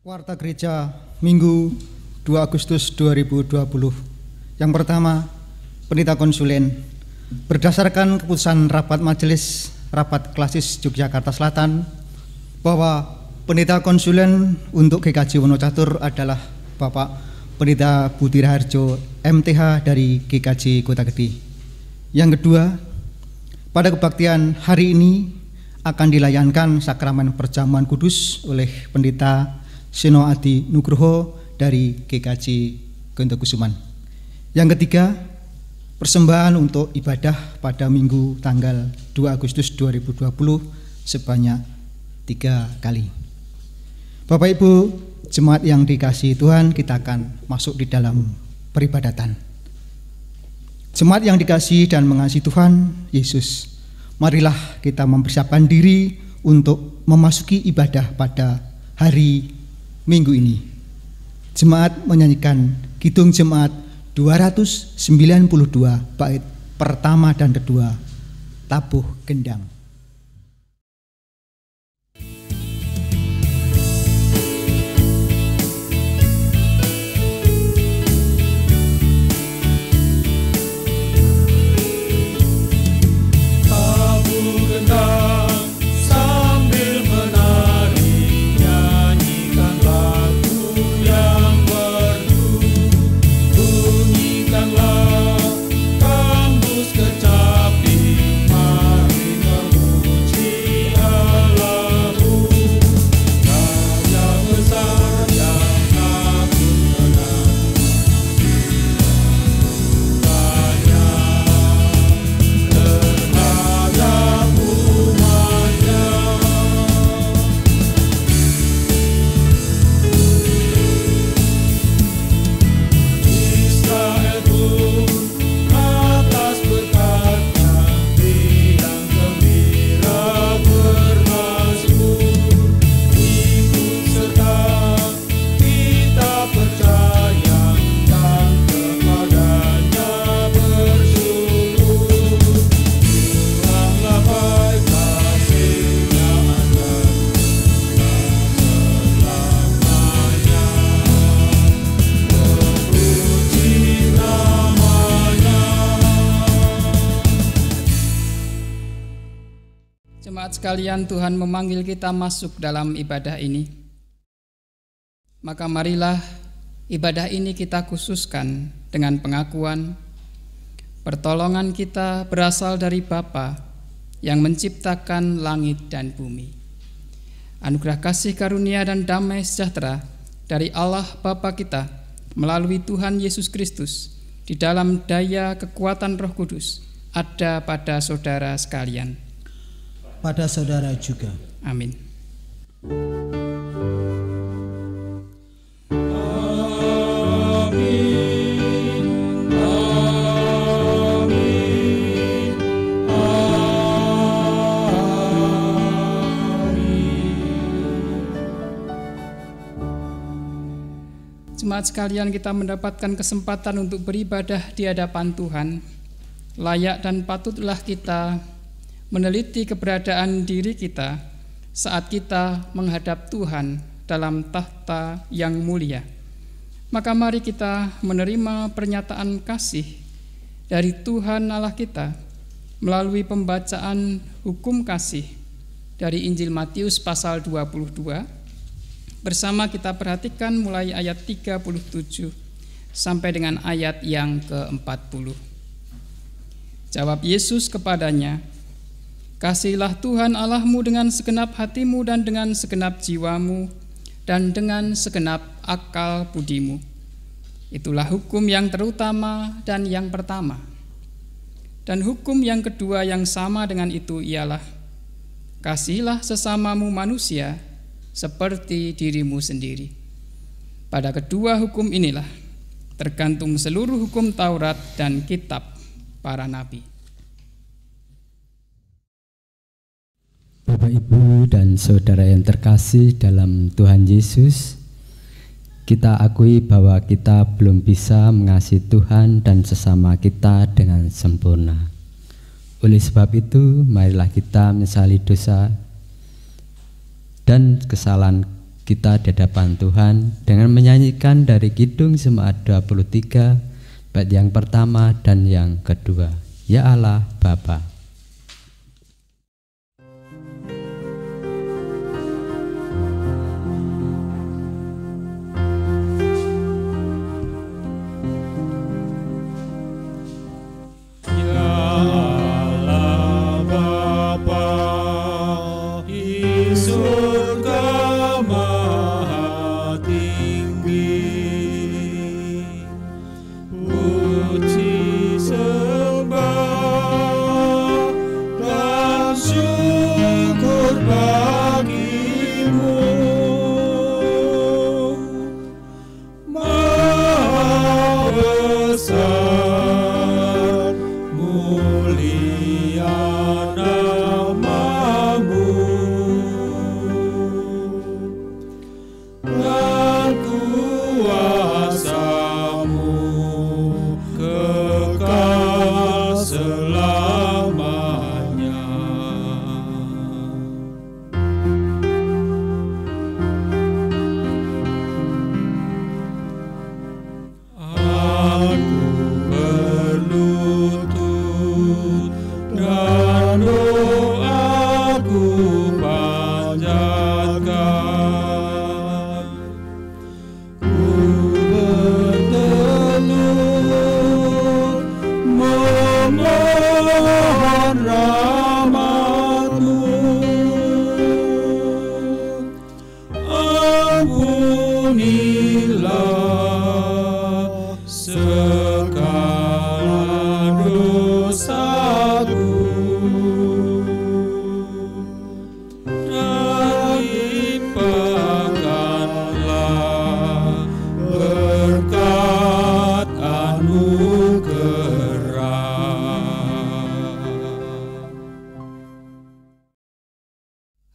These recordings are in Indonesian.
Warta Gereja Minggu 2 Agustus 2020. Yang pertama, Pendeta Konsulen. Berdasarkan keputusan rapat Majelis Rapat Klasis Yogyakarta Selatan bahwa Pendeta Konsulen untuk GKJ Wonocatur adalah Bapak Pendeta Budi Raharjo MTH dari GKJ Kota Gede. Yang kedua, pada kebaktian hari ini akan dilayankan sakramen perjamuan kudus oleh Pendeta Seno Adi Nugroho dari GKJ Gontokusuman. Yang ketiga, persembahan untuk ibadah pada Minggu tanggal 2 Agustus 2020 sebanyak 3 kali. Bapak Ibu jemaat yang dikasihi Tuhan, kita akan masuk di dalam peribadatan. Jemaat yang dikasihi dan mengasihi Tuhan Yesus, marilah kita mempersiapkan diri untuk memasuki ibadah pada hari Minggu ini. Jemaat menyanyikan Kidung Jemaat 292 bait pertama dan kedua, Tabuh Gendang. Sekalian, Tuhan memanggil kita masuk dalam ibadah ini. Maka marilah ibadah ini kita khususkan dengan pengakuan pertolongan kita berasal dari Bapa yang menciptakan langit dan bumi. Anugerah kasih karunia dan damai sejahtera dari Allah Bapa kita melalui Tuhan Yesus Kristus di dalam daya kekuatan Roh Kudus ada pada saudara sekalian. Pada saudara juga. Amin. Jemaat sekalian, kita mendapatkan kesempatan untuk beribadah di hadapan Tuhan. Layak dan patutlah kita meneliti keberadaan diri kita saat kita menghadap Tuhan dalam tahta yang mulia. Maka mari kita menerima pernyataan kasih dari Tuhan Allah kita melalui pembacaan hukum kasih dari Injil Matius pasal 22. Bersama kita perhatikan mulai ayat 37 sampai dengan ayat yang ke-40. Jawab Yesus kepadanya, "Kasihilah Tuhan Allahmu dengan segenap hatimu dan dengan segenap jiwamu dan dengan segenap akal budimu. Itulah hukum yang terutama dan yang pertama. Dan hukum yang kedua yang sama dengan itu ialah, kasihilah sesamamu manusia seperti dirimu sendiri. Pada kedua hukum inilah tergantung seluruh hukum Taurat dan kitab para nabi." Bapak, Ibu, dan saudara yang terkasih dalam Tuhan Yesus, kita akui bahwa kita belum bisa mengasihi Tuhan dan sesama kita dengan sempurna. Oleh sebab itu, marilah kita menyesali dosa dan kesalahan kita di hadapan Tuhan dengan menyanyikan dari Kidung Jemaat 23 bait yang pertama dan yang kedua. Ya Allah Bapa.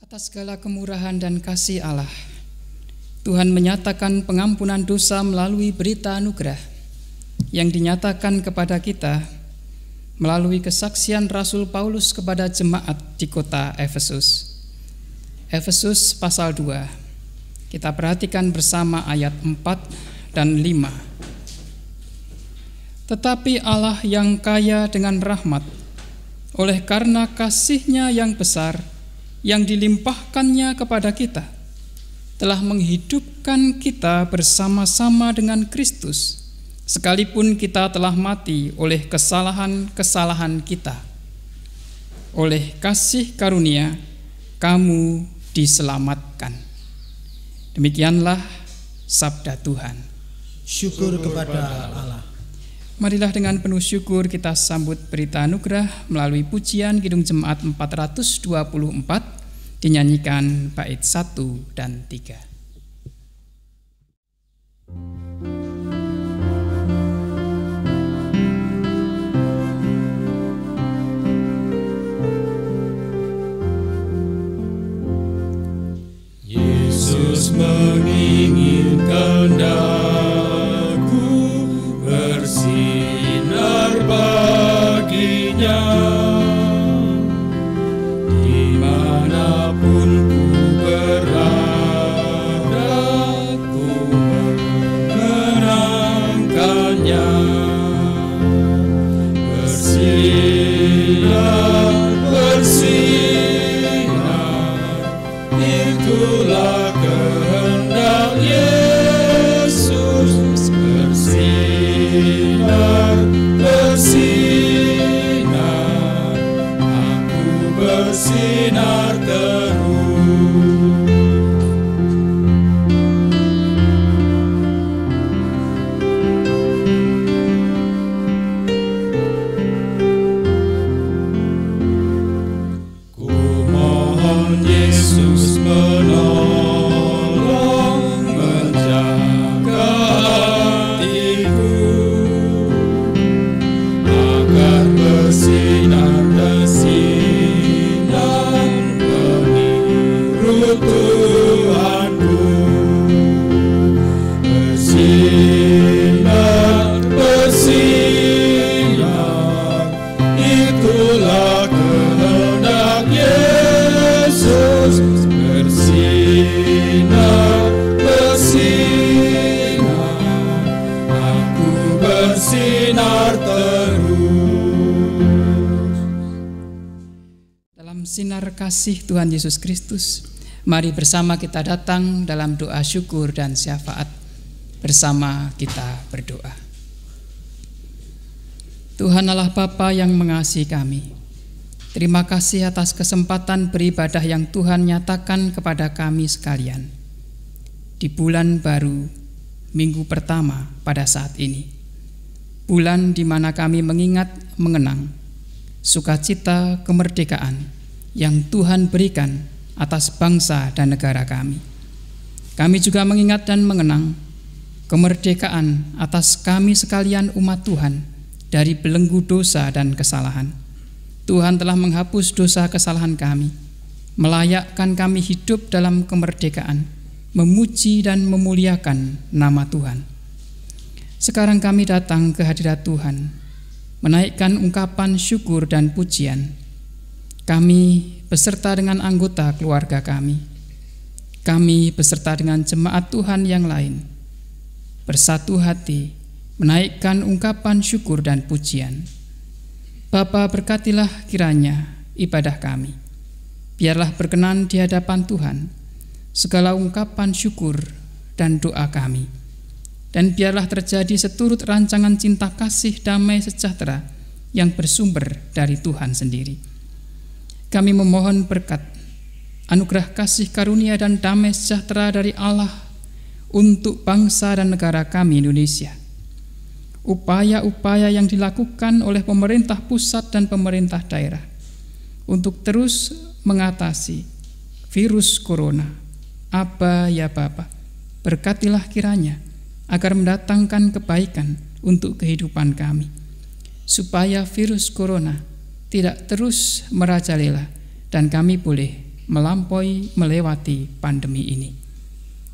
Atas segala kemurahan dan kasih Allah, Tuhan menyatakan pengampunan dosa melalui berita anugerah yang dinyatakan kepada kita melalui kesaksian Rasul Paulus kepada jemaat di kota Efesus. Efesus pasal 2. Kita perhatikan bersama ayat 4 dan 5. Tetapi Allah yang kaya dengan rahmat, oleh karena kasih-Nya yang besar yang dilimpahkannya kepada kita, telah menghidupkan kita bersama-sama dengan Kristus, sekalipun kita telah mati oleh kesalahan-kesalahan kita. Oleh kasih karunia, kamu diselamatkan. Demikianlah sabda Tuhan. Syukur kepada Allah. Marilah dengan penuh syukur kita sambut berita anugerah melalui pujian Kidung Jemaat 424 dinyanyikan bait 1 dan 3. Yesus menginginkan daku bersinar baginya, dimanapun ku berada, ku mengenangkannya. Bersinar, bersinar, itulah kehendak Yesus. Bersinar, bersinar, aku bersinar terus. Ku mohon Yesus menolong, menjaga hatiku, agar bersinar meniru Tuhanku. Bersinar, bersinar, itulah kehendak Yesus. Bersinar, sinar kasih Tuhan Yesus Kristus, mari bersama kita datang dalam doa syukur dan syafaat. Bersama kita berdoa. Tuhan Allah Bapa yang mengasihi kami, terima kasih atas kesempatan beribadah yang Tuhan nyatakan kepada kami sekalian di bulan baru, minggu pertama pada saat ini. Bulan di mana kami mengingat, mengenang sukacita kemerdekaan yang Tuhan berikan atas bangsa dan negara kami. Kami juga mengingat dan mengenang kemerdekaan atas kami sekalian umat Tuhan dari belenggu dosa dan kesalahan. Tuhan telah menghapus dosa kesalahan kami, melayakkan kami hidup dalam kemerdekaan, memuji dan memuliakan nama Tuhan. Sekarang kami datang ke hadirat Tuhan, menaikkan ungkapan syukur dan pujian. Kami beserta dengan anggota keluarga kami beserta dengan jemaat Tuhan yang lain, bersatu hati menaikkan ungkapan syukur dan pujian. Bapa, berkatilah kiranya ibadah kami. Biarlah berkenan di hadapan Tuhan segala ungkapan syukur dan doa kami. Dan biarlah terjadi seturut rancangan cinta kasih damai sejahtera yang bersumber dari Tuhan sendiri. Kami memohon berkat, anugerah kasih karunia dan damai sejahtera dari Allah untuk bangsa dan negara kami Indonesia. Upaya-upaya yang dilakukan oleh pemerintah pusat dan pemerintah daerah untuk terus mengatasi virus corona. Aba ya Bapa, berkatilah kiranya agar mendatangkan kebaikan untuk kehidupan kami, supaya virus corona tidak terus merajalela dan kami boleh melewati pandemi ini.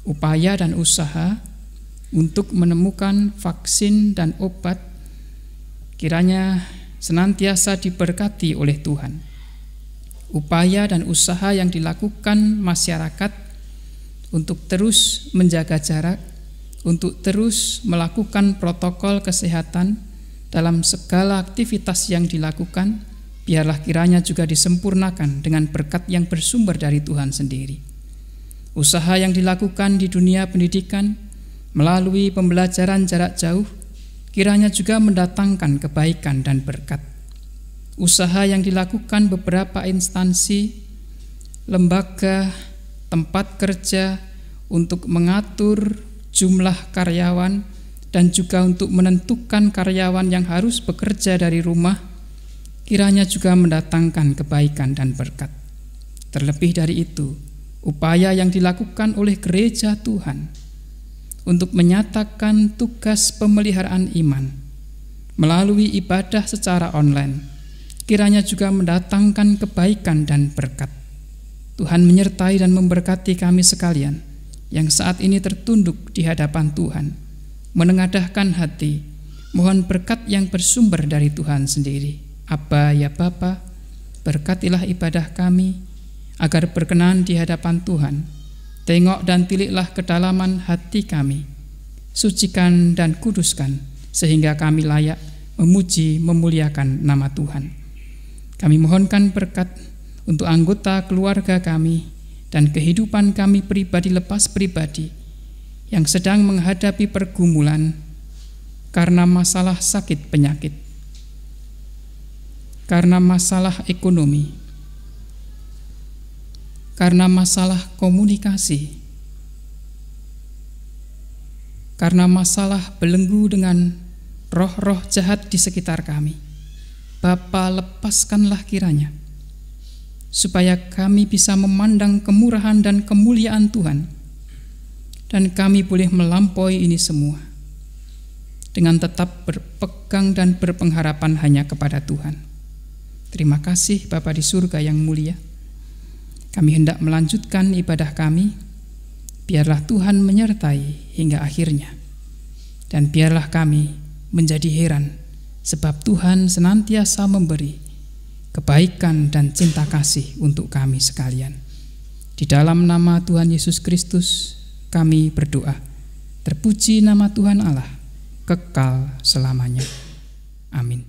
Upaya dan usaha untuk menemukan vaksin dan obat kiranya senantiasa diberkati oleh Tuhan. Upaya dan usaha yang dilakukan masyarakat untuk terus menjaga jarak, untuk terus melakukan protokol kesehatan dalam segala aktivitas yang dilakukan, biarlah kiranya juga disempurnakan dengan berkat yang bersumber dari Tuhan sendiri. Usaha yang dilakukan di dunia pendidikan melalui pembelajaran jarak jauh, kiranya juga mendatangkan kebaikan dan berkat. Usaha yang dilakukan beberapa instansi, lembaga, tempat kerja untuk mengatur jumlah karyawan dan juga untuk menentukan karyawan yang harus bekerja dari rumah, kiranya juga mendatangkan kebaikan dan berkat. Terlebih dari itu, upaya yang dilakukan oleh gereja Tuhan untuk menyatakan tugas pemeliharaan iman melalui ibadah secara online, kiranya juga mendatangkan kebaikan dan berkat. Tuhan menyertai dan memberkati kami sekalian yang saat ini tertunduk di hadapan Tuhan, menengadahkan hati, mohon berkat yang bersumber dari Tuhan sendiri. Aba ya Bapa, berkatilah ibadah kami, agar berkenan di hadapan Tuhan. Tengok dan tiliklah kedalaman hati kami, sucikan dan kuduskan, sehingga kami layak memuji memuliakan nama Tuhan. Kami mohonkan berkat untuk anggota keluarga kami dan kehidupan kami pribadi lepas pribadi yang sedang menghadapi pergumulan karena masalah sakit penyakit, karena masalah ekonomi, karena masalah komunikasi, karena masalah belenggu dengan roh-roh jahat di sekitar kami. Bapa, lepaskanlah kiranya supaya kami bisa memandang kemurahan dan kemuliaan Tuhan, dan kami boleh melampaui ini semua dengan tetap berpegang dan berpengharapan hanya kepada Tuhan. Terima kasih Bapa di surga yang mulia. Kami hendak melanjutkan ibadah kami, biarlah Tuhan menyertai hingga akhirnya, dan biarlah kami menjadi heran sebab Tuhan senantiasa memberi kebaikan dan cinta kasih untuk kami sekalian. Di dalam nama Tuhan Yesus Kristus kami berdoa. Terpuji nama Tuhan Allah, kekal selamanya. Amin.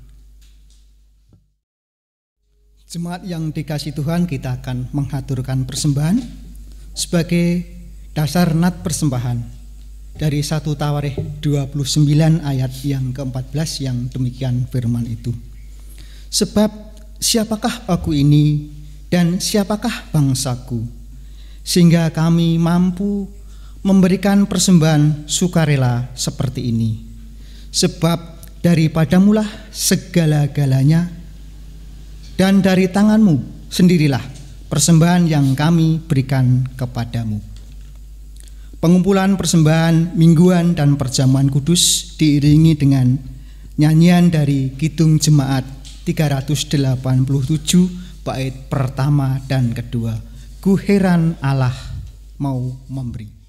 Jemaat yang dikasihi Tuhan, kita akan mengaturkan persembahan sebagai dasar nat persembahan dari 1 Tawarikh 29 ayat yang ke-14 yang demikian firman itu. Sebab siapakah aku ini dan siapakah bangsaku, sehingga kami mampu memberikan persembahan sukarela seperti ini. Sebab daripadamulah segala-galanya, dan dari tanganmu sendirilah persembahan yang kami berikan kepadamu. Pengumpulan persembahan mingguan dan perjamuan kudus diiringi dengan nyanyian dari Kidung Jemaat 387 bait pertama dan kedua. Ku heran Allah mau memberi.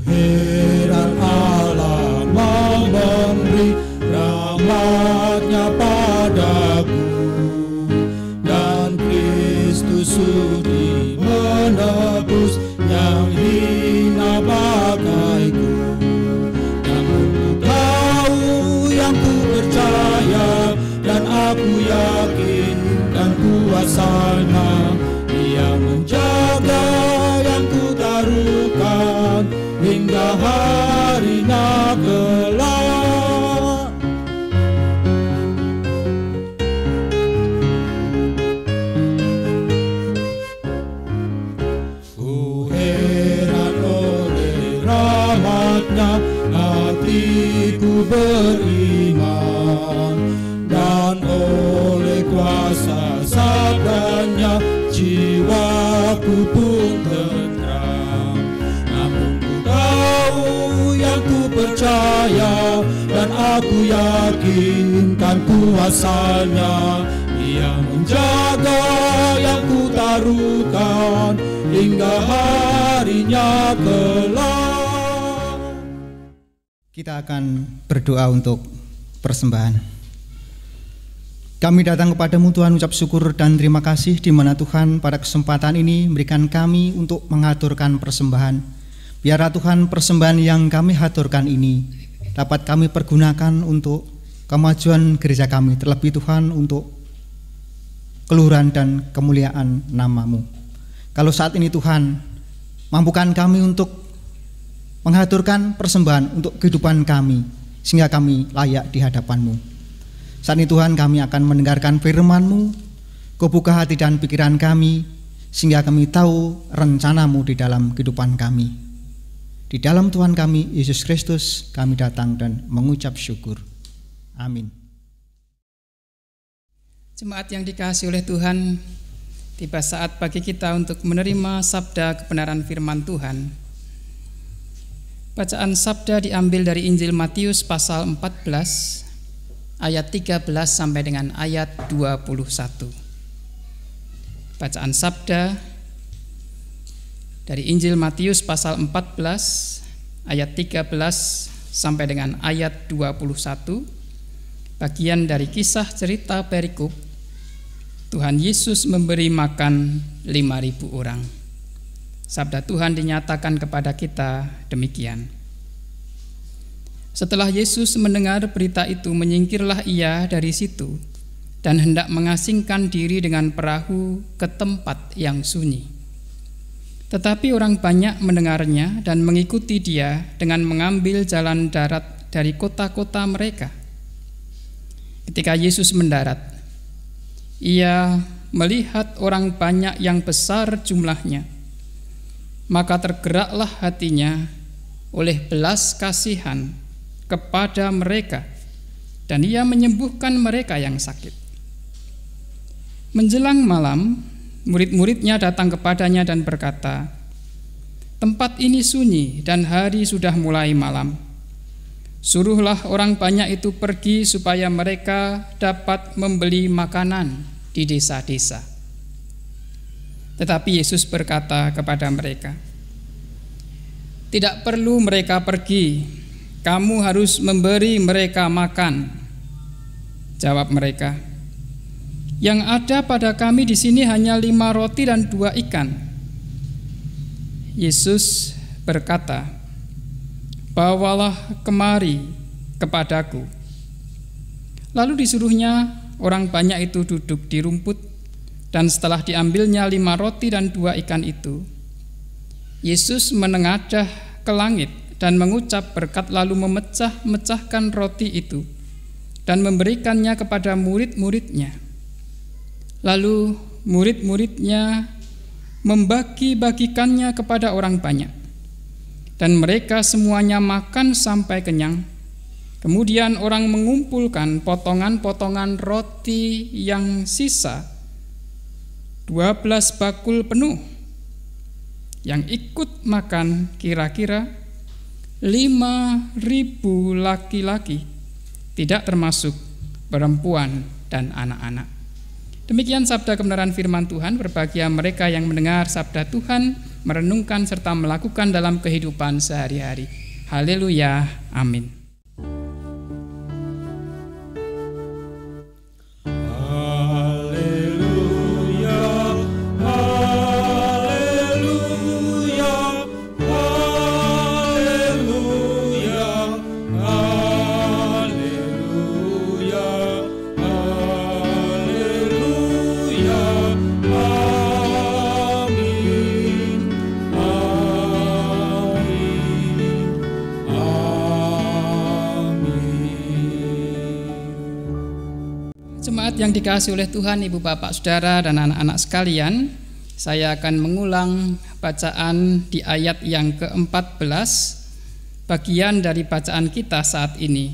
Heran Allah mau memberi rahmat-Nya padaku, dan Kristus sudi menebus yang hina bagaiku. Namun ku tahu yang ku percaya, dan aku yakin dan kuasanya, Dia menjaga yang ku taruhkan hingga harinya kelak. Ku heran oleh rahmat-Nya, hatiku beriman, dan oleh kuasa sabda-Nya jiwaku pun tenteram. Namun ku tahu yang ku percaya, dan aku yakin kan kuasanya, Dia menjaga yang ku taruhkan hingga harinya kelak. Kita akan berdoa untuk persembahan. Kami datang kepadamu Tuhan, ucap syukur dan terima kasih di mana Tuhan pada kesempatan ini memberikan kami untuk mengaturkan persembahan. Biarlah Tuhan persembahan yang kami haturkan ini dapat kami pergunakan untuk kemajuan gereja kami, terlebih Tuhan untuk keluhuran dan kemuliaan nama-Mu. Kalau saat ini Tuhan, mampukan kami untuk mengaturkan persembahan untuk kehidupan kami, sehingga kami layak di hadapan-Mu. Saat ini Tuhan, kami akan mendengarkan firman-Mu. Kau buka hati dan pikiran kami, sehingga kami tahu rencana-Mu di dalam kehidupan kami. Di dalam Tuhan kami, Yesus Kristus, kami datang dan mengucap syukur. Amin. Jemaat yang dikasihi oleh Tuhan, tiba saat bagi kita untuk menerima sabda kebenaran firman Tuhan. Bacaan sabda diambil dari Injil Matius pasal 14, ayat 13 sampai dengan ayat 21. Bacaan sabda dari Injil Matius pasal 14 ayat 13 sampai dengan ayat 21, bagian dari kisah cerita perikop Tuhan Yesus memberi makan 5.000 orang. Sabda Tuhan dinyatakan kepada kita demikian. Setelah Yesus mendengar berita itu, menyingkirlah Ia dari situ dan hendak mengasingkan diri dengan perahu ke tempat yang sunyi. Tetapi orang banyak mendengarnya dan mengikuti Dia dengan mengambil jalan darat dari kota-kota mereka. Ketika Yesus mendarat, Ia melihat orang banyak yang besar jumlahnya, maka tergeraklah hatinya oleh belas kasihan kepada mereka, dan Ia menyembuhkan mereka yang sakit. Menjelang malam, murid-muridnya datang kepadanya dan berkata, "Tempat ini sunyi dan hari sudah mulai malam. Suruhlah orang banyak itu pergi supaya mereka dapat membeli makanan di desa-desa." Tetapi Yesus berkata kepada mereka, "Tidak perlu mereka pergi. Kamu harus memberi mereka makan." Jawab mereka, "Yang ada pada kami di sini hanya 5 roti dan 2 ikan." Yesus berkata, "Bawalah kemari kepadaku." Lalu disuruhnya orang banyak itu duduk di rumput, dan setelah diambilnya 5 roti dan 2 ikan itu, Yesus menengadah ke langit dan mengucap berkat, lalu memecah-mecahkan roti itu dan memberikannya kepada murid-muridnya. Lalu murid-muridnya membagi-bagikannya kepada orang banyak, dan mereka semuanya makan sampai kenyang. Kemudian orang mengumpulkan potongan-potongan roti yang sisa, 12 bakul penuh. Yang ikut makan kira-kira 5.000 laki-laki, tidak termasuk perempuan dan anak-anak. Demikian sabda kebenaran firman Tuhan. Berbahagia mereka yang mendengar sabda Tuhan, merenungkan serta melakukan dalam kehidupan sehari-hari. Haleluya, amin. Yang dikasihi oleh Tuhan, Ibu Bapak Saudara dan anak-anak sekalian, saya akan mengulang bacaan di ayat yang ke-14, bagian dari bacaan kita saat ini.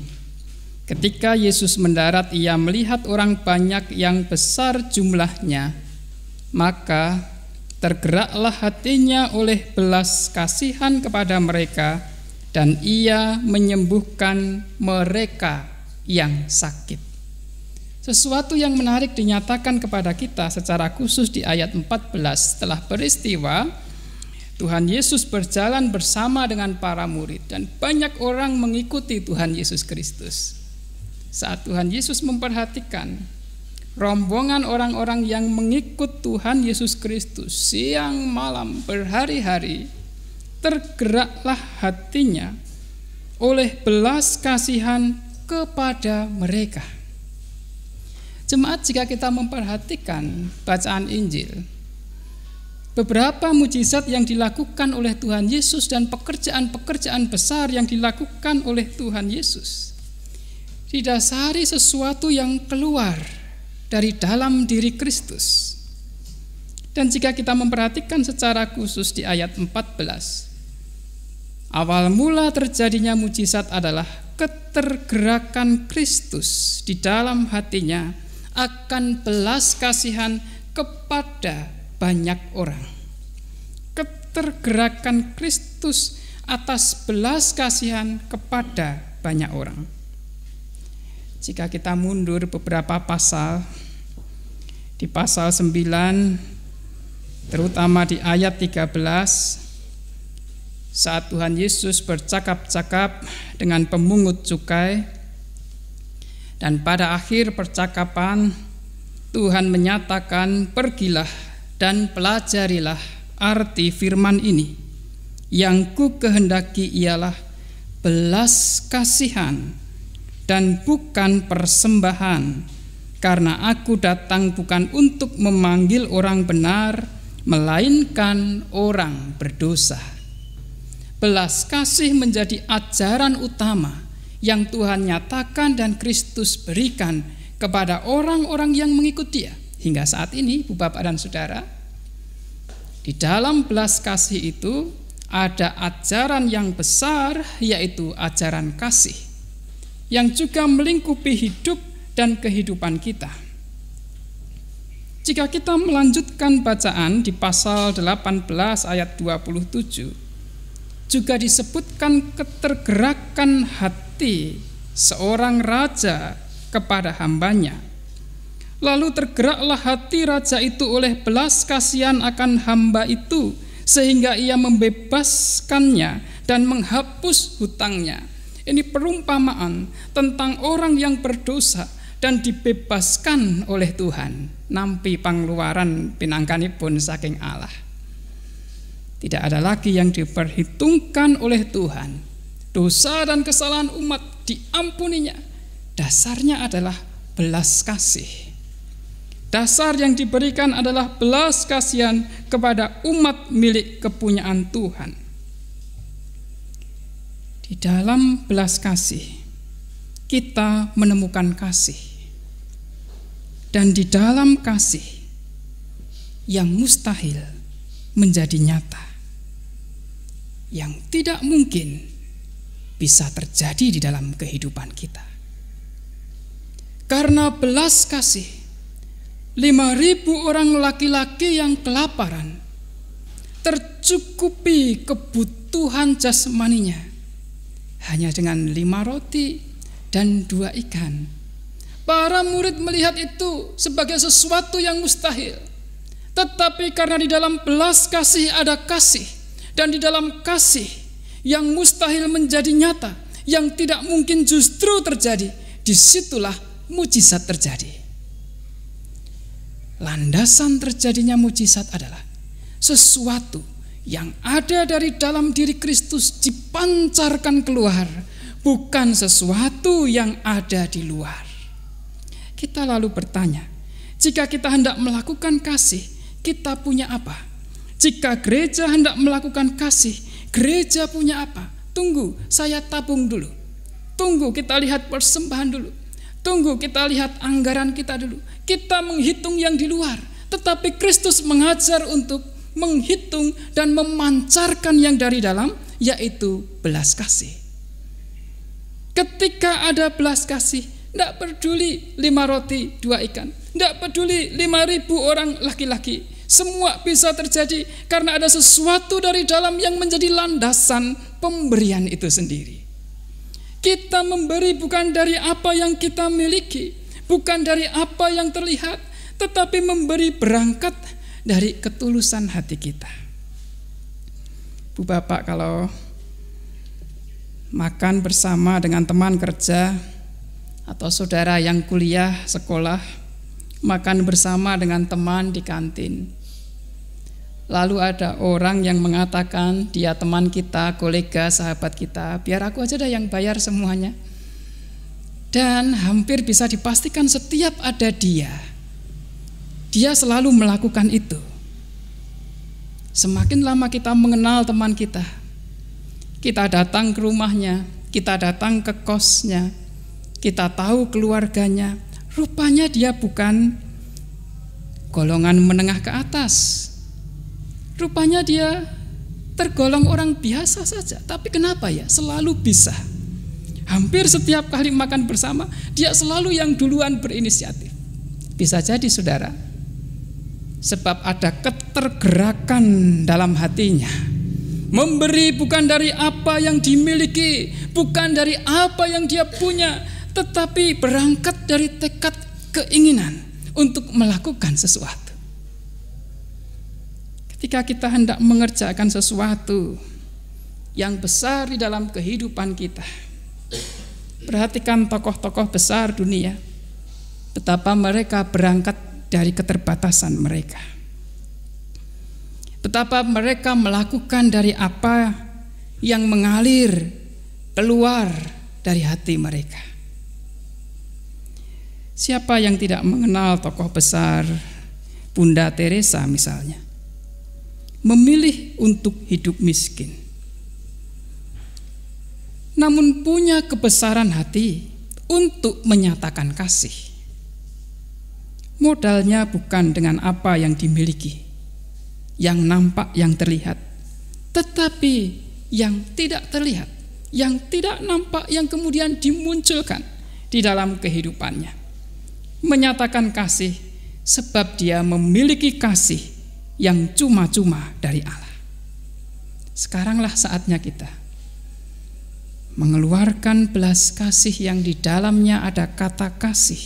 Ketika Yesus mendarat, ia melihat orang banyak yang besar jumlahnya, maka tergeraklah hatinya oleh belas kasihan kepada mereka, dan ia menyembuhkan mereka yang sakit. Sesuatu yang menarik dinyatakan kepada kita secara khusus di ayat 14. Setelah peristiwa, Tuhan Yesus berjalan bersama dengan para murid, dan banyak orang mengikuti Tuhan Yesus Kristus. Saat Tuhan Yesus memperhatikan rombongan orang-orang yang mengikut Tuhan Yesus Kristus siang malam berhari-hari, tergeraklah hatinya oleh belas kasihan kepada mereka. Jemaat, jika kita memperhatikan bacaan Injil, beberapa mujizat yang dilakukan oleh Tuhan Yesus dan pekerjaan-pekerjaan besar yang dilakukan oleh Tuhan Yesus didasari sesuatu yang keluar dari dalam diri Kristus. Dan jika kita memperhatikan secara khusus di ayat 14, awal mula terjadinya mujizat adalah ketergerakan Kristus di dalam hatinya akan belas kasihan kepada banyak orang. Ketergerakan Kristus atas belas kasihan kepada banyak orang. Jika kita mundur beberapa pasal, di pasal 9, terutama di ayat 13, saat Tuhan Yesus bercakap-cakap dengan pemungut cukai, dan pada akhir percakapan Tuhan menyatakan, "Pergilah dan pelajarilah arti firman ini. Yang ku kehendaki ialah belas kasihan dan bukan persembahan, karena aku datang bukan untuk memanggil orang benar, melainkan orang berdosa." Belas kasih menjadi ajaran utama yang Tuhan nyatakan dan Kristus berikan kepada orang-orang yang mengikut Dia. Hingga saat ini, Ibu Bapak dan Saudara, di dalam belas kasih itu ada ajaran yang besar, yaitu ajaran kasih, yang juga melingkupi hidup dan kehidupan kita. Jika kita melanjutkan bacaan di pasal 18 ayat 27, juga disebutkan ketergerakan hati seorang raja kepada hambanya. Lalu tergeraklah hati raja itu oleh belas kasihan akan hamba itu, sehingga ia membebaskannya dan menghapus hutangnya. Ini perumpamaan tentang orang yang berdosa dan dibebaskan oleh Tuhan. Nampi pangluaran pinangkanipun saking Allah. Tidak ada lagi yang diperhitungkan oleh Tuhan. Dosa dan kesalahan umat diampuninya. Dasarnya adalah belas kasih. Dasar yang diberikan adalah belas kasihan kepada umat milik kepunyaan Tuhan. Di dalam belas kasih kita menemukan kasih. Dan di dalam kasih yang mustahil menjadi nyata. Yang tidak mungkin bisa terjadi di dalam kehidupan kita. Karena belas kasih, 5.000 orang laki-laki yang kelaparan tercukupi kebutuhan jasmaninya hanya dengan 5 roti dan 2 ikan. Para murid melihat itu sebagai sesuatu yang mustahil. Tetapi karena di dalam belas kasih ada kasih, dan di dalam kasih yang mustahil menjadi nyata, yang tidak mungkin justru terjadi, disitulah mujizat terjadi. Landasan terjadinya mujizat adalah sesuatu yang ada dari dalam diri Kristus dipancarkan keluar, bukan sesuatu yang ada di luar. Kita lalu bertanya, jika kita hendak melakukan kasih, kita punya apa? Jika gereja hendak melakukan kasih, gereja punya apa? Tunggu, saya tabung dulu. Tunggu, kita lihat persembahan dulu. Tunggu, kita lihat anggaran kita dulu. Kita menghitung yang di luar. Tetapi Kristus mengajar untuk menghitung dan memancarkan yang dari dalam, yaitu belas kasih. Ketika ada belas kasih, tidak peduli 5 roti 2 ikan, tidak peduli 5.000 orang laki-laki, semua bisa terjadi karena ada sesuatu dari dalam yang menjadi landasan pemberian itu sendiri. Kita memberi bukan dari apa yang kita miliki, bukan dari apa yang terlihat, tetapi memberi berangkat dari ketulusan hati kita. Bu Bapak kalau makan bersama dengan teman kerja atau saudara yang kuliah, sekolah, makan bersama dengan teman di kantin. Lalu ada orang yang mengatakan dia teman kita, kolega, sahabat kita, biar aku aja dah yang bayar semuanya. Dan hampir bisa dipastikan setiap ada dia selalu melakukan itu. Semakin lama kita mengenal teman kita datang ke rumahnya, kita datang ke kosnya, kita tahu keluarganya, rupanya dia bukan golongan menengah ke atas. Rupanya dia tergolong orang biasa saja. Tapi kenapa ya selalu bisa? Hampir setiap kali makan bersama, dia selalu yang duluan berinisiatif. Bisa jadi saudara, sebab ada ketergerakan dalam hatinya. Memberi bukan dari apa yang dimiliki, bukan dari apa yang dia punya, tetapi berangkat dari tekad keinginan untuk melakukan sesuatu. Ketika kita hendak mengerjakan sesuatu yang besar di dalam kehidupan kita, perhatikan tokoh-tokoh besar dunia, betapa mereka berangkat dari keterbatasan mereka, betapa mereka melakukan dari apa yang mengalir keluar dari hati mereka. Siapa yang tidak mengenal tokoh besar Bunda Teresa misalnya? Memilih untuk hidup miskin, namun punya kebesaran hati untuk menyatakan kasih. Modalnya bukan dengan apa yang dimiliki, yang nampak, yang terlihat, tetapi yang tidak terlihat, yang tidak nampak, yang kemudian dimunculkan di dalam kehidupannya. Menyatakan kasih sebab dia memiliki kasih yang cuma-cuma dari Allah. Sekaranglah saatnya kita mengeluarkan belas kasih yang di dalamnya ada kata kasih,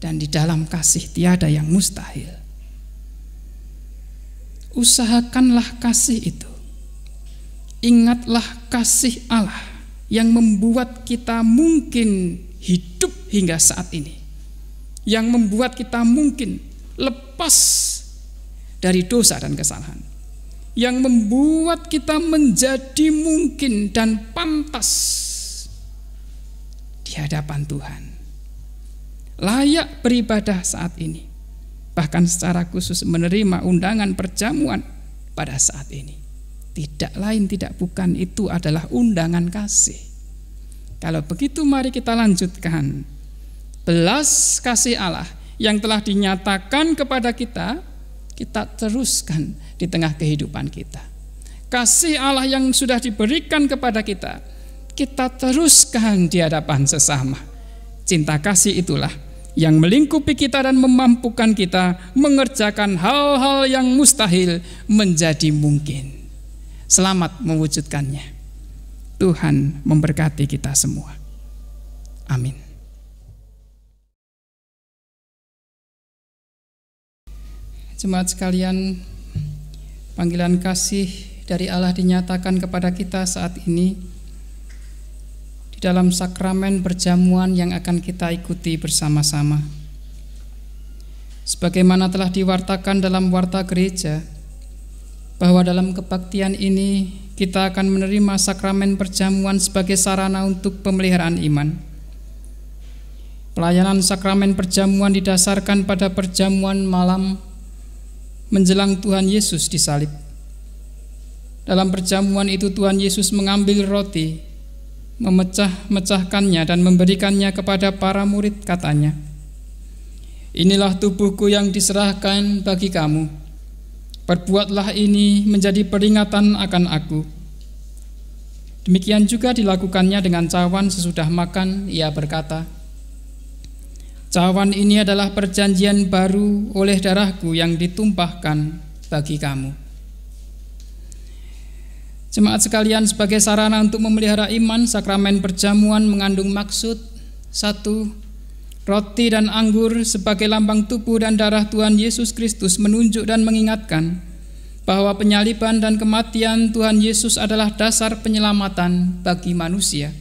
dan di dalam kasih tiada yang mustahil. Usahakanlah kasih itu. Ingatlah kasih Allah yang membuat kita mungkin hidup hingga saat ini, yang membuat kita mungkin lepas dari dosa dan kesalahan, yang membuat kita menjadi mungkin dan pantas di hadapan Tuhan, layak beribadah saat ini, bahkan secara khusus menerima undangan perjamuan pada saat ini. Tidak lain tidak bukan, itu adalah undangan kasih. Kalau begitu mari kita lanjutkan belas kasih Allah yang telah dinyatakan kepada kita, kita teruskan di tengah kehidupan kita. Kasih Allah yang sudah diberikan kepada kita, kita teruskan di hadapan sesama. Cinta kasih itulah yang melingkupi kita dan memampukan kita mengerjakan hal-hal yang mustahil menjadi mungkin. Selamat mewujudkannya. Tuhan memberkati kita semua. Amin. Jemaat sekalian, panggilan kasih dari Allah dinyatakan kepada kita saat ini di dalam sakramen perjamuan yang akan kita ikuti bersama-sama. Sebagaimana telah diwartakan dalam warta gereja, bahwa dalam kebaktian ini kita akan menerima sakramen perjamuan sebagai sarana untuk pemeliharaan iman. Pelayanan sakramen perjamuan didasarkan pada perjamuan malam menjelang Tuhan Yesus disalib. Dalam perjamuan itu Tuhan Yesus mengambil roti, memecah-mecahkannya dan memberikannya kepada para murid, katanya, "Inilah tubuhku yang diserahkan bagi kamu. Perbuatlah ini menjadi peringatan akan aku." Demikian juga dilakukannya dengan cawan sesudah makan. Ia berkata, "Cawan ini adalah perjanjian baru oleh darahku yang ditumpahkan bagi kamu." Jemaat sekalian, sebagai sarana untuk memelihara iman, sakramen perjamuan mengandung maksud: 1. Roti dan anggur sebagai lambang tubuh dan darah Tuhan Yesus Kristus menunjuk dan mengingatkan bahwa penyaliban dan kematian Tuhan Yesus adalah dasar penyelamatan bagi manusia.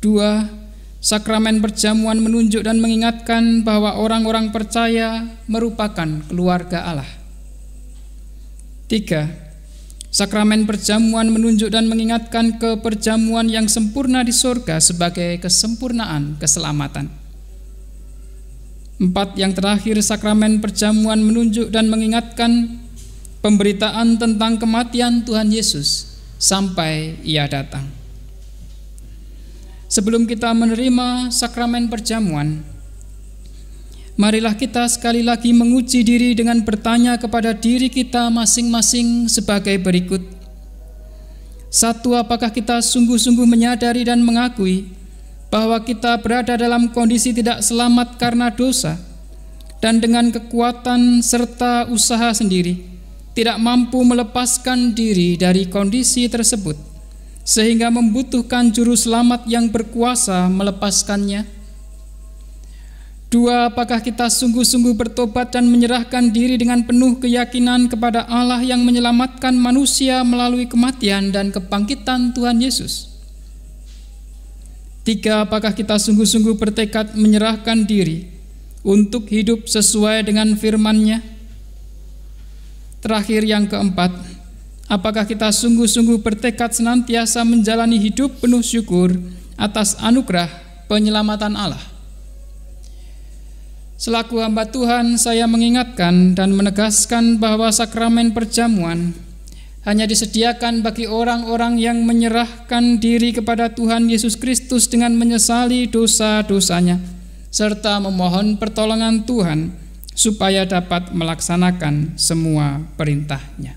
2. Sakramen perjamuan menunjuk dan mengingatkan bahwa orang-orang percaya merupakan keluarga Allah. 3. Sakramen perjamuan menunjuk dan mengingatkan ke perjamuan yang sempurna di surga sebagai kesempurnaan keselamatan. 4. Yang terakhir, sakramen perjamuan menunjuk dan mengingatkan pemberitaan tentang kematian Tuhan Yesus sampai Ia datang. Sebelum kita menerima sakramen perjamuan, marilah kita sekali lagi menguji diri dengan bertanya kepada diri kita masing-masing sebagai berikut. 1. Apakah kita sungguh-sungguh menyadari dan mengakui bahwa kita berada dalam kondisi tidak selamat karena dosa, dan dengan kekuatan serta usaha sendiri tidak mampu melepaskan diri dari kondisi tersebut, sehingga membutuhkan juru selamat yang berkuasa melepaskannya? 2. Apakah kita sungguh-sungguh bertobat dan menyerahkan diri dengan penuh keyakinan kepada Allah yang menyelamatkan manusia melalui kematian dan kebangkitan Tuhan Yesus? 3. Apakah kita sungguh-sungguh bertekad menyerahkan diri untuk hidup sesuai dengan firman-Nya? Terakhir, yang keempat, apakah kita sungguh-sungguh bertekad senantiasa menjalani hidup penuh syukur atas anugerah penyelamatan Allah? Selaku hamba Tuhan, saya mengingatkan dan menegaskan bahwa sakramen perjamuan hanya disediakan bagi orang-orang yang menyerahkan diri kepada Tuhan Yesus Kristus dengan menyesali dosa-dosanya, serta memohon pertolongan Tuhan supaya dapat melaksanakan semua perintah-Nya.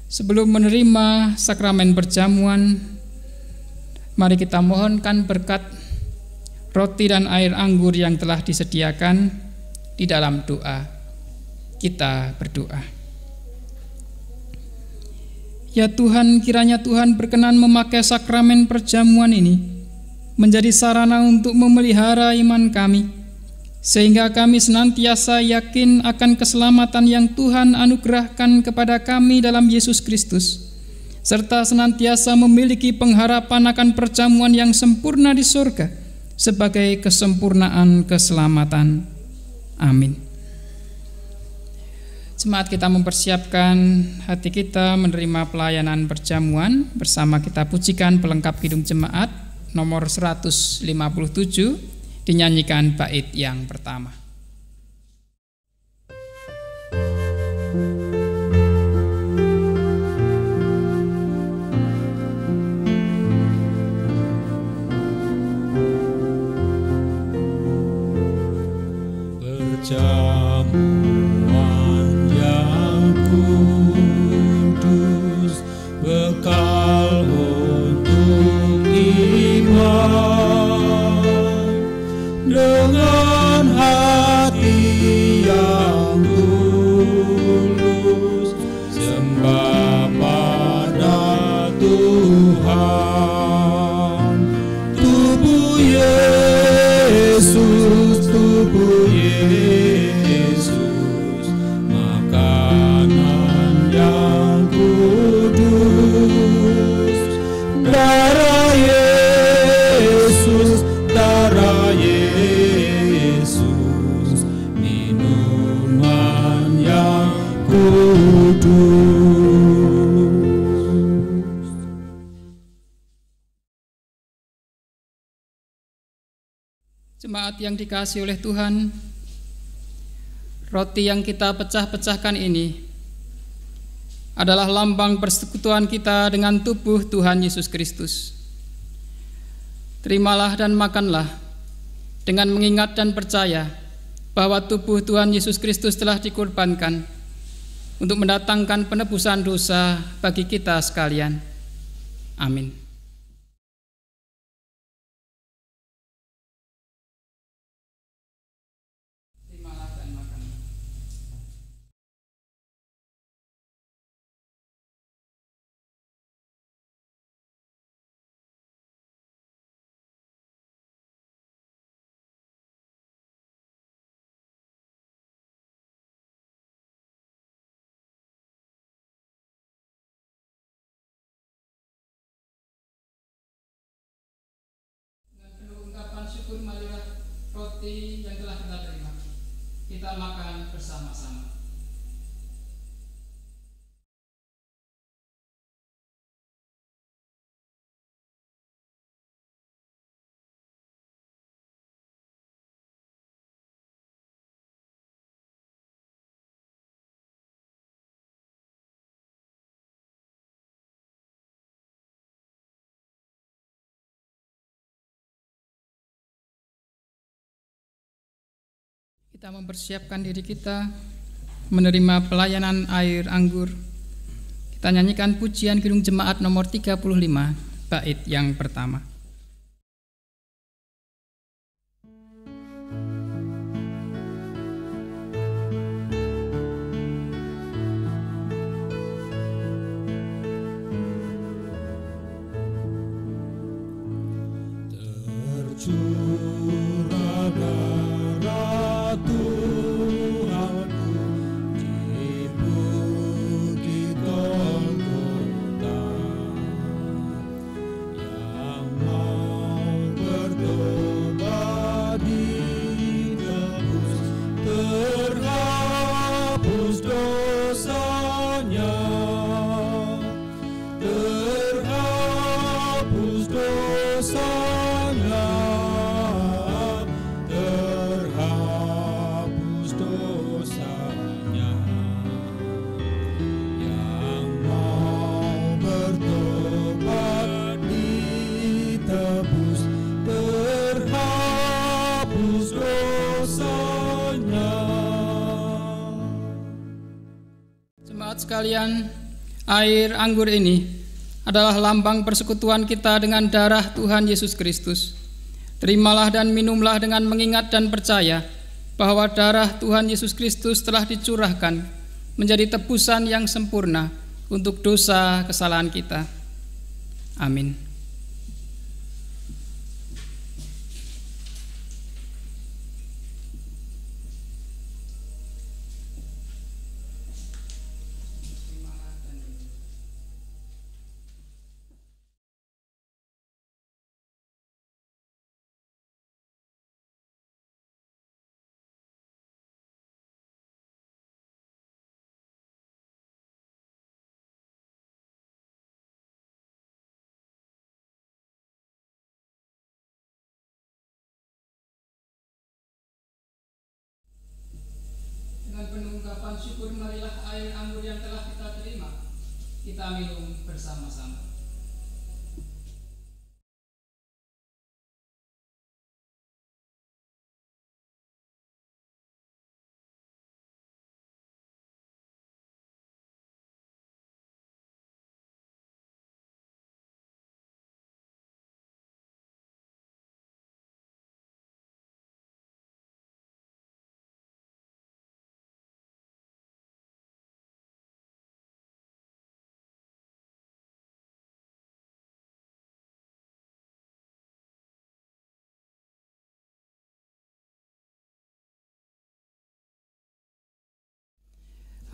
Sebelum menerima sakramen perjamuan, mari kita mohonkan berkat roti dan air anggur yang telah disediakan di dalam doa. Kita berdoa. Ya Tuhan, kiranya Tuhan berkenan memakai sakramen perjamuan ini menjadi sarana untuk memelihara iman kami, sehingga kami senantiasa yakin akan keselamatan yang Tuhan anugerahkan kepada kami dalam Yesus Kristus, serta senantiasa memiliki pengharapan akan perjamuan yang sempurna di surga sebagai kesempurnaan keselamatan. Amin. Jemaat, kita mempersiapkan hati kita menerima pelayanan perjamuan bersama kita pujikan pelengkap Kidung Jemaat nomor 157 dinyanyikan bait yang pertama. Perjamuan yang kudus, bekal untuk iman, dengan hati yang tulus, sembah pada Tuhan. Tubuh Yesus, tubuh Yesus, makanan yang kudus. Darah Yesus, darah Yesus, minuman yang kudus. Jemaat yang dikasihi oleh Tuhan, roti yang kita pecah-pecahkan ini adalah lambang persekutuan kita dengan tubuh Tuhan Yesus Kristus. Terimalah dan makanlah dengan mengingat dan percaya bahwa tubuh Tuhan Yesus Kristus telah dikorbankan untuk mendatangkan penebusan dosa bagi kita sekalian. Amin. Syukur, marilah roti yang telah kita terima, kita makan bersama-sama. Kita mempersiapkan diri kita menerima pelayanan air anggur. Kita nyanyikan pujian Kidung Jemaat nomor 35, bait yang pertama. Tercurah darah Tuhanku di bukit Golgota, yang mau bertobat ditebus, terhapus dosanya, terhapus dosanya, terhapus dosanya. Yang mau bertobat ditebus, terhapus dosanya. Jemaat sekalian, air anggur ini adalah lambang persekutuan kita dengan darah Tuhan Yesus Kristus. Terimalah dan minumlah dengan mengingat dan percaya bahwa darah Tuhan Yesus Kristus telah dicurahkan menjadi tebusan yang sempurna untuk dosa kesalahan kita. Amin. bersama-sama.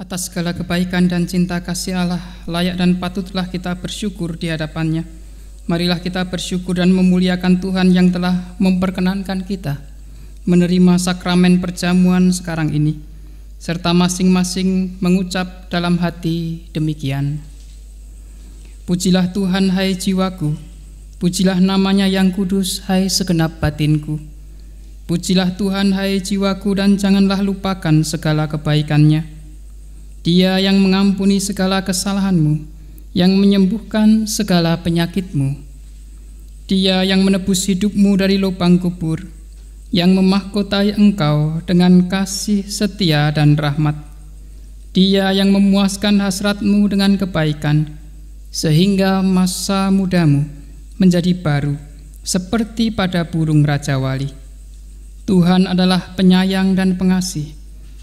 Atas segala kebaikan dan cinta kasih Allah, layak dan patutlah kita bersyukur di hadapan-Nya. Marilah kita bersyukur dan memuliakan Tuhan yang telah memperkenankan kita menerima sakramen perjamuan sekarang ini, serta masing-masing mengucap dalam hati demikian. Pujilah Tuhan, hai jiwaku, pujilah namanya yang kudus, hai segenap batinku. Pujilah Tuhan, hai jiwaku, dan janganlah lupakan segala kebaikan-Nya. Dia yang mengampuni segala kesalahanmu, yang menyembuhkan segala penyakitmu. Dia yang menebus hidupmu dari lubang kubur, yang memahkotai engkau dengan kasih setia dan rahmat. Dia yang memuaskan hasratmu dengan kebaikan, sehingga masa mudamu menjadi baru, seperti pada burung Raja Wali. Tuhan adalah penyayang dan pengasih,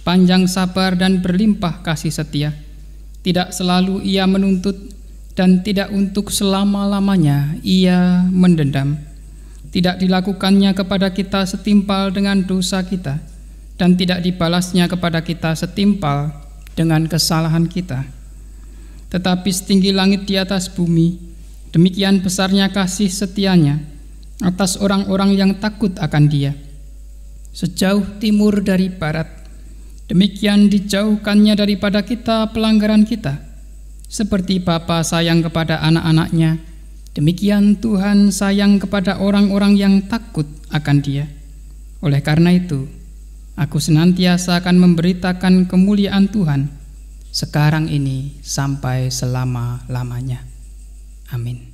panjang sabar dan berlimpah kasih setia. Tidak selalu Ia menuntut, dan tidak untuk selama-lamanya Ia mendendam. Tidak dilakukannya kepada kita setimpal dengan dosa kita, dan tidak dibalasnya kepada kita setimpal dengan kesalahan kita. Tetapi setinggi langit di atas bumi, demikian besarnya kasih setianya atas orang-orang yang takut akan Dia. Sejauh timur dari barat, demikian dijauhkannya daripada kita pelanggaran kita. Seperti Bapa sayang kepada anak-anaknya, demikian Tuhan sayang kepada orang-orang yang takut akan Dia. Oleh karena itu, aku senantiasa akan memberitakan kemuliaan Tuhan sekarang ini sampai selama-lamanya. Amin.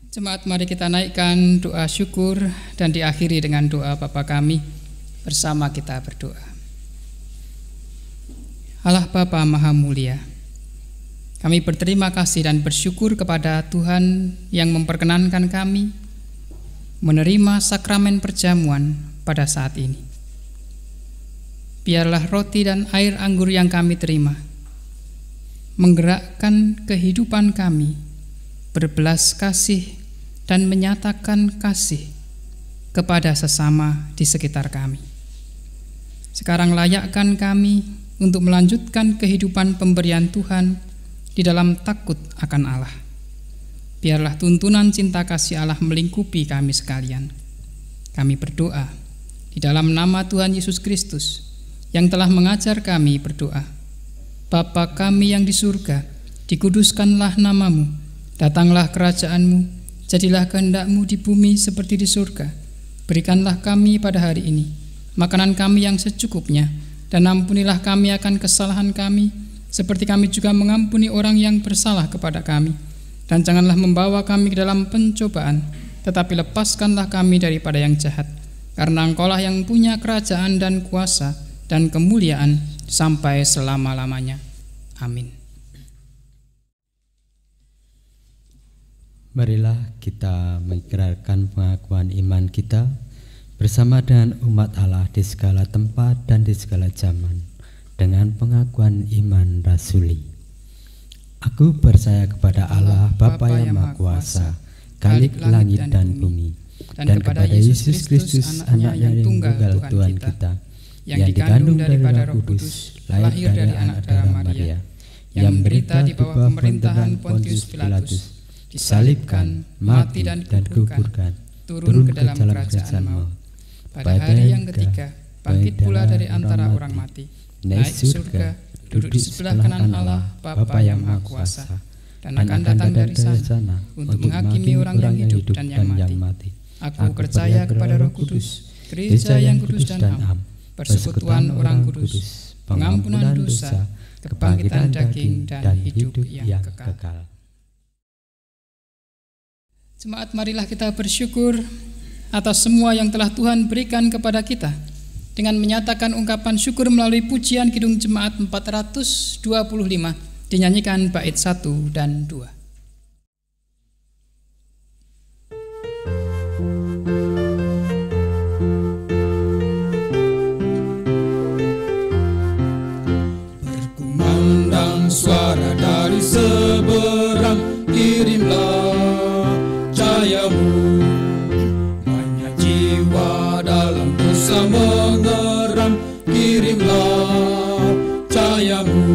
Jemaat, mari kita naikkan doa syukur dan diakhiri dengan doa Bapa kami. Bersama kita berdoa. Allah Bapa Maha Mulia, kami berterima kasih dan bersyukur kepada Tuhan yang memperkenankan kami menerima sakramen perjamuan pada saat ini. Biarlah roti dan air anggur yang kami terima menggerakkan kehidupan kami berbelas kasih dan menyatakan kasih kepada sesama di sekitar kami. Sekarang layakkan kami untuk melanjutkan kehidupan pemberian Tuhan di dalam takut akan Allah. Biarlah tuntunan cinta kasih Allah melingkupi kami sekalian. Kami berdoa di dalam nama Tuhan Yesus Kristus yang telah mengajar kami berdoa. Bapa kami yang di surga, dikuduskanlah namamu, datanglah kerajaan-Mu, jadilah kehendak-Mu di bumi seperti di surga. Berikanlah kami pada hari ini makanan kami yang secukupnya, dan ampunilah kami akan kesalahan kami, seperti kami juga mengampuni orang yang bersalah kepada kami. Dan janganlah membawa kami ke dalam pencobaan, tetapi lepaskanlah kami daripada yang jahat. Karena Engkau-lah yang punya kerajaan dan kuasa dan kemuliaan sampai selama-lamanya. Amin. Marilah kita mengikrarkan pengakuan iman kita bersama dengan umat Allah di segala tempat dan di segala zaman dengan pengakuan iman rasuli. Aku percaya kepada Allah Bapa yang Maha Kuasa, Khalik langit dan bumi, dan kepada Yesus Kristus Anak-Nya yang tunggal Tuhan kita, yang dikandung daripada Roh Kudus, lahir dari anak darah Maria, yang menderita di bawah pemerintahan Pontius Pilatus, disalibkan, mati dan dikuburkan, turun ke dalam kerajaan maut. Pada hari yang ketiga, bangkit pula dari antara orang mati, naik surga, duduk di sebelah kanan Allah Bapa yang Maha Kuasa, dan akan datang dari sana untuk menghakimi orang yang hidup dan yang mati. Aku percaya kepada Roh Kudus, gereja yang kudus dan am, persekutuan orang kudus, pengampunan dosa, kebangkitan daging dan hidup yang kekal. Jemaat, marilah kita bersyukur atas semua yang telah Tuhan berikan kepada kita dengan menyatakan ungkapan syukur melalui pujian Kidung Jemaat 425 dinyanyikan bait 1 dan 2. Berkumandang suara dari seberang, kirimlah cahayamu. Banyak jiwa dalam dosa mengeram, kirimlah cahayamu.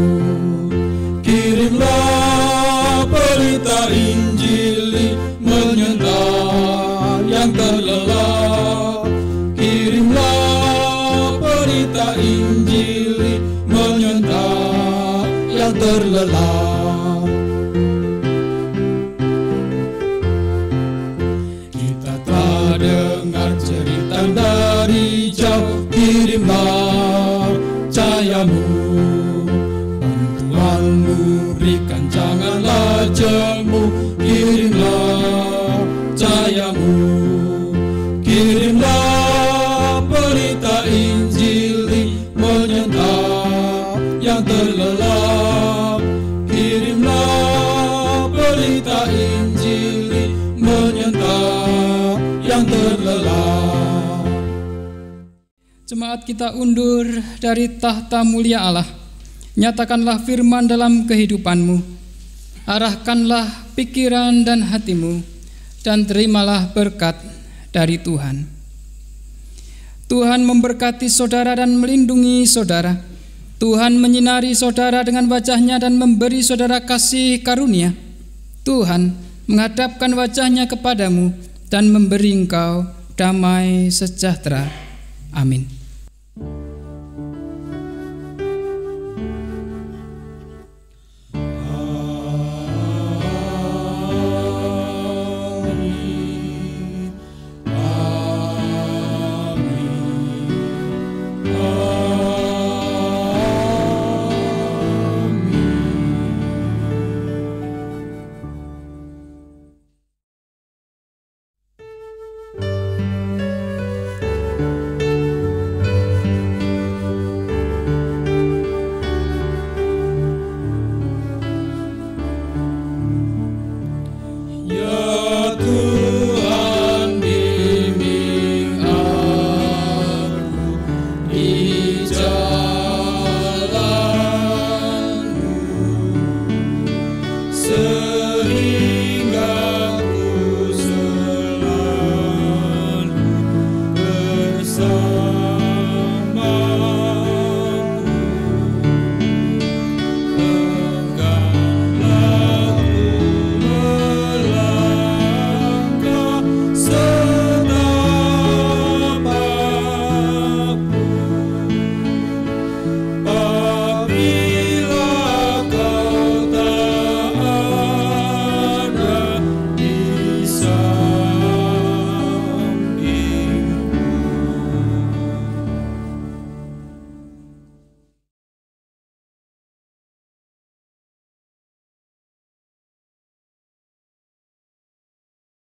Kirimlah berita Injili menyentak yang terlelap. Kirimlah berita Injili menyentak yang terlelap. Kita telah dengar cerita dari jauh, kirimlah cahayamu. Bantuanmu berikan, janganlah jemu, kirimlah cahayamu. Kirimlah berita Injili menyentak yang terlelap. Kirimlah berita Injili menyentak yang terlelap. Jemaat, kita undur dari tahta mulia Allah. Nyatakanlah firman dalam kehidupanmu. Arahkanlah pikiran dan hatimu, dan terimalah berkat dari Tuhan. Tuhan memberkati saudara dan melindungi saudara. Tuhan menyinari saudara dengan wajah-Nya dan memberi saudara kasih karunia. Tuhan menghadapkan wajah-Nya kepadamu dan memberi engkau damai sejahtera. Amin.